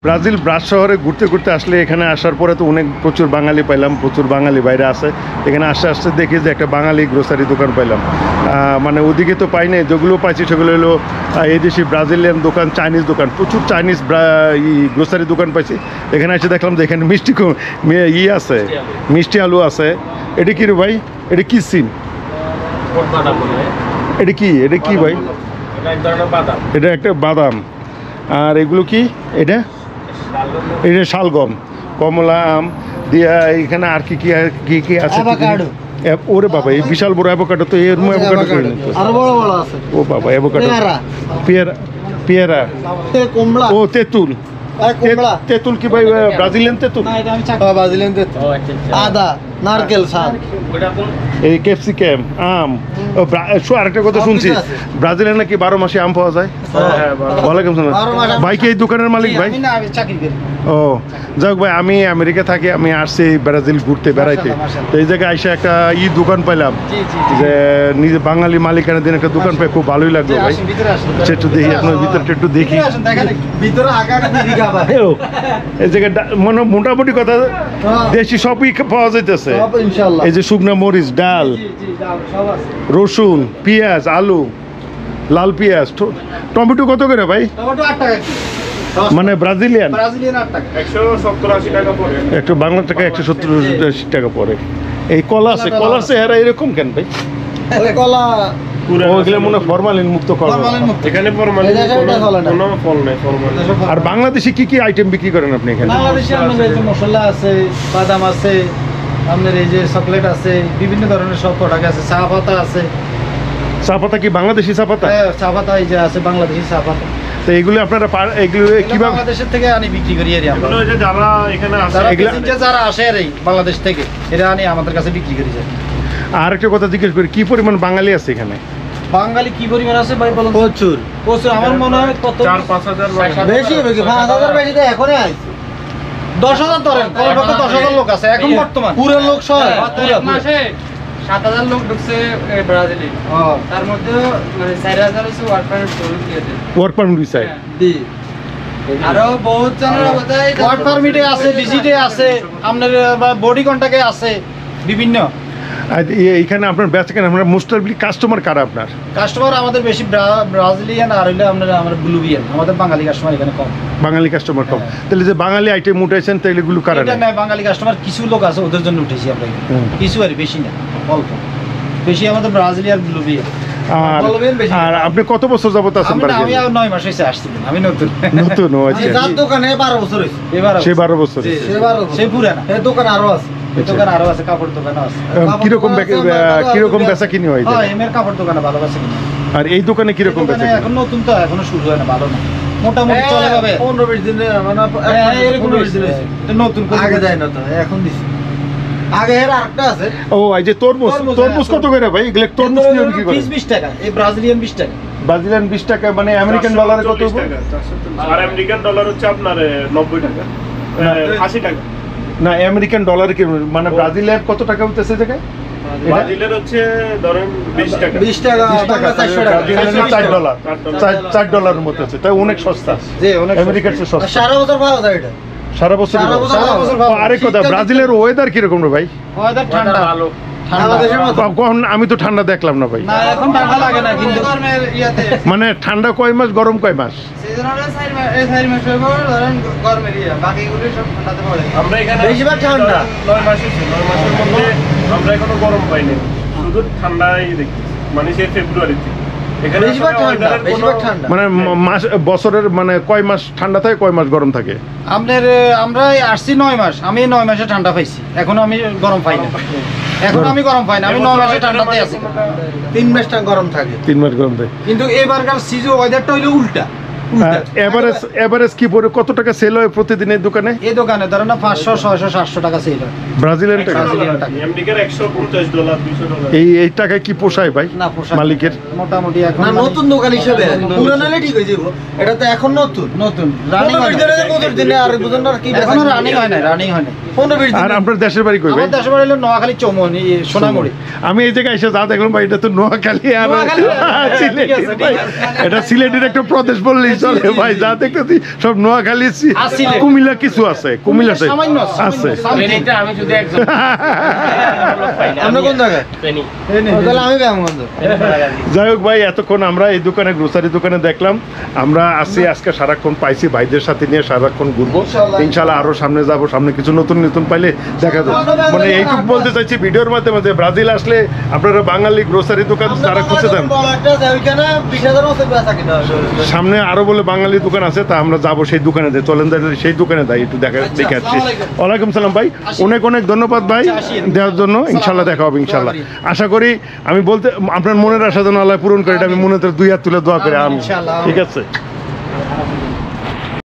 Brazil ব্রাজ শহরে ঘুরতে ঘুরতে আসলে এখানে আসার পরে তো প্রচুর বাঙালি পাইলাম, প্রচুর বাঙালি বাইরে আছে। এখানে আস্তে আস্তে দেখি যে একটা বাঙালি গ্রোসারি দোকান পাইলাম। মানে ওদিকে তো পাই নাই, যেগুলো পাইছি সেগুলো হলো এই দেশি ব্রাজিলিয়ান দোকান, চাইনিজ দোকান, প্রচুর চাইনিজ গ্রোসারি দোকান পাইছি। এখানে এসে দেখলাম যে এখানে মিষ্টি আছে, মিষ্টি আলু আছে। এটা কি রে ভাই? এটা কি সিম? এটা কি ভাই? এটা একটা বাদাম। আর এগুলো কি? এটা শালগম, কমলা, আম দিয়া। এখানে আর কি কি আছে? ওরে বাবা, এই বিশাল বড় অ্যাভোকাডো তো এর অ্যাভোকাডো করে নিতে। ও বাবা, অ্যাভোকাডো, পেয়ারা, ও তেঁতুল। তেঁতুল কি ভাই? ব্রাজিলিয়ান তেঁতুল? ব্রাজিলিয়ান তেঁতুল, আদা, নারকেল, এই ক্যাপসিকাম, আম। আরেকটা কথা শুনছি, ব্রাজিলিয়ান নাকি 12 মাসে আম পাওয়া যায়। ওয়ালাইকুম সালাম। ভাই কি এই দোকানের মালিক ভাই? ও যাক ভাই, আমি আমেরিকা থাকি, আমি আসছি ব্রাজিল ঘুরতে বেড়াইতে। তো এই জায়গায় এসে একটা দোকান পাইলাম, যে নিজে বাঙালি মালিকানা দিন একটা দোকান পাই, খুব ভালোই লাগলো ভাই। একটু দেখি, আপনার ভিতরটা একটু দেখি। এই জায়গাটা মোটামুটি কথা দেশি সবই পাওয়া যাইতেছে। এই যে শুকনা মরিচ, ডাল, রসুন, পেঁয়াজ, আলু, লাল পেঁয়াজ, টমেটো কত করে ভাই? মানে ব্রাজিলিয়ান 170-80 টাকা পড়ে, একটু বাংলা টাকা 170-80 টাকা পড়ে। এই কলা আছে, কলার চেহারা এরকম কেন ভাই? কলা ওইগুলো মনে ফরমালিন মুক্ত কলা। এখানে ফরমালিন কোনো ফল নাই। আর বাংলাদেশি কি কি আইটেম বিক্রি করেন আপনি এখানে? বাংলাদেশে আমাদের যে মশলা আছে, বাদাম আছে, আপনার এই যে চকলেট আছে, বিভিন্ন ধরনের সব প্রোডাক্ট আছে, চা পাতা আছে। চা পাতা কি বাংলাদেশি চা পাতা? হ্যাঁ, চা পাতা এই যে আছে বাংলাদেশি চা পাতা। তো এগুলো আপনারা এগুলো কিভাবে বাংলাদেশের থেকে আনি বিক্রি করি? এগুলো যে যারা এখানে আসে, যারা আসে আর এই বাংলাদেশ থেকে এরা আনি আমাদের কাছে বিক্রি করি যায়। আর একটা কথা জিজ্ঞেস করি, কি পরিমাণ বাঙালি আছে এখানে? বাঙালি কি পরিমাণ আছে ভাই বলুন? প্রচুর প্রচুর। আমার মনে হয় কত 4-5 হাজার বেশি হবে কি? 5,000 বেশি তো এখনই আছে। 10,000 ধরেন, কলকাতা 10,000 লোক আছে এখন বর্তমান। পুরো লোক সহ মাসে 7,000 লোক ঢুকছে ব্রাজিলে। তার মধ্যে মানে 4,000 হচ্ছে ওয়ার্ক পারমিট দিয়েছে। ওয়ার্ক পারমিট ভিসায় দি আরো বহুত জনের বোধহয় ওয়ার্ক পারমিটে আছে, ভিজিটে আছে, আপনার বডি কন্টাক্টে আছে বিভিন্ন। এইখানে আপনার বেচাকেন আপনার মোস্টলি কাস্টমার কারা আপনার? কাস্টমার আমাদের বেশি ব্রাজিলিয়ান আর হইলে আমরা ব্লুবিয়ান। আমাদের বাঙালি কাস্টমার এখানে কম। বাঙালি কাস্টমার কম। তাহলে যে বাঙালি আইটেম উঠেছেন তাহলে এগুলো কারা? এটা না, বাঙালি কাস্টমার কিছু লোক আছে, ওদের জন্য উঠেছি আমরা কিছু, আর বেশি না, অল্প। বেশি আমাদের ব্রাজিলিয়ান ব্লুবিয়ান। আর আপনি কত বছর যাবত আছেন? আমি 9 মাস হইছে আসছি, আমি নতুন। আচ্ছা, তার দোকানে 12 বছর হইছে। সে 12 বছর, সে পুরানা। এই দোকান আরো আছে, দোকান আরো আছে, কাপড় দোকান আছে। কিরকম বেচা কিনি হয়? হ্যাঁ, এমএর কাপড় দোকানে ভালো বেচা কিনি। আর এই দোকানে কিরকম বেচা? এখন নতুন তো, এখনো শুরু হয় না, ভালো না, মোটামুটি চলে যাবে। 15-20 দিন মানে এরকম 20 দিন হইছে। নতুন আগে যায় না তো, এখন দিছি। আগে এর আরেকটা আছে। ও এই যে তরমুজ কত করে ভাই? এগুলা তরমুজ কি বিক্রি করে? 20 টাকা। এই ব্রাজিলিয়ান 20 টাকা। ব্রাজিলিয়ান 20 টাকা, মানে আমেরিকান ডলারে কত? আর আমেরিকান ডলার হচ্ছে আপনার 90 টাকা, 80 টাকা। না, আমেরিকান ডলার কি মানে ব্রাজিলিয়ান কত টাকা হইতেছে জায়গায়? ব্রাজিলের হচ্ছে ধরেন 20 টাকা। 20 টাকা, 400 টাকা। $4 মতো আছে, তাই অনেক সস্তা। জি, অনেক আমেরিকার চেয়ে সস্তা। সারা বছর পাওয়া যায় এটা। সারা বছর। আরেক কথা, ব্রাজিলের ওয়েদার কিরকম রে ভাই? ওয়েদার ঠান্ডা, ভালো। আমি তো ঠান্ডা দেখলাম না ভাই। না, এখন ঠান্ডা লাগে না, কিন্তু গরমের ইয়াতে মানে ঠান্ডা কয় মাস, গরম কয় মাস? সিজনালে 4 মাস হইবো, ধরেন গরমের ইয়া, বাকিগুলো সব ঠান্ডাতে পড়ে। আমরা এখানে বেশিরভাগ ঠান্ডা 9 মাস হইছে। 9 মাসের মধ্যে আমরা এখনো গরম পাইনি, শুধু ঠান্ডাই দেখি, মানে সেই ফেব্রুয়ারিতে। এখানে বেশিরভাগ ঠান্ডা। মানে মাস বছরের মানে কয় মাস ঠান্ডা থাকে, কয় মাস গরম থাকে? আমরা আসছি 9 মাস, আমি 9 মাসে ঠান্ডা পাইছি, এখনো আমি গরম পাই না। এখন আমি গরম পাই না, আমি 9 মাসে ঠান্ডাতে আছি। 3 মাস গরম থাকে। 3 মাস গরম থাকে। কিন্তু এবারকার সিজন ওয়েদারটা হইলো উল্টা। এভারেজ কি পড়ে, কত টাকা সেল হয় প্রতিদিন এই দোকানে? এই দোকানে ধরেন না 500, 600, 700 টাকা সেল হয়। ব্রাজিলিয়ান টাকা। আমেরিকার $150, $200। এই টাকায় কি পোষায় ভাই না, পোষায় মালিকের? মোটামুটি এখন না, নতুন দোকান হিসেবে। পুরানো হলে ঠিক হয়ে যাবে, এটা তো এখন নতুন রানিং হয় না। কত দিনে আর বুঝুন না কি, এখনো রানিং হয় না, 15-20 দিন। আর আপনার দেশের বাড়ি কই ভাই? আমার দেশের বাড়ি হলো নোয়াখালী, চৌমনি, সোনামুড়ি। আমি এই জায়গায় এসে যা দেখলাম ভাই, এটা তো নোয়াখালী আর সিলেট। এটা সিলেটের একটা প্রদেশ বললেই চলে ভাই, যা দেখতেছি সব নোয়াখালী, কুমিল্লা কিছু আছে, কুমিল্লাতে আছে। আমি যদি একজন আমরা কোন জায়গায়? তাহলে আমি ব্যায়ামগঞ্জ। যাই হোক ভাই, এতক্ষণ আমরা এই দোকানে, গ্রোসারি দোকানে দেখলাম। আমরা আসি আজকে সারাক্ষণ পাইছি, ভাইদের সাথে নিয়ে সারাক্ষণ ঘুরবো ইনশাল্লাহ। আরো সামনে যাব, সামনে কিছু নতুন নতুন পাইলে দেখা যাবে। মানে এইটুকু বলতে চাইছি ভিডিওর মাধ্যমে যে ব্রাজিল আসলে আপনারা বাঙালি গ্রোসারি দোকান তারা খুঁজে দেন, সামনে আরো বলে বাঙালি দোকান আছে, তা আমরা যাবো সেই দোকানে দেয়। চলেন সেই দোকানে দেয়, একটু দেখে আসছি। ওয়ালাইকুম সালাম ভাই, অনেক অনেক ধন্যবাদ ভাই দেওয়ার জন্য। ইনশাল্লাহ দেখা হবে ইনশাল্লাহ। আশা করি আমি বলতে আপনার মনের আশা যেন আল্লাহ পূরণ করে, এটা আমি মনে 2 হাত তুলে দোয়া করে আমি, ঠিক আছে।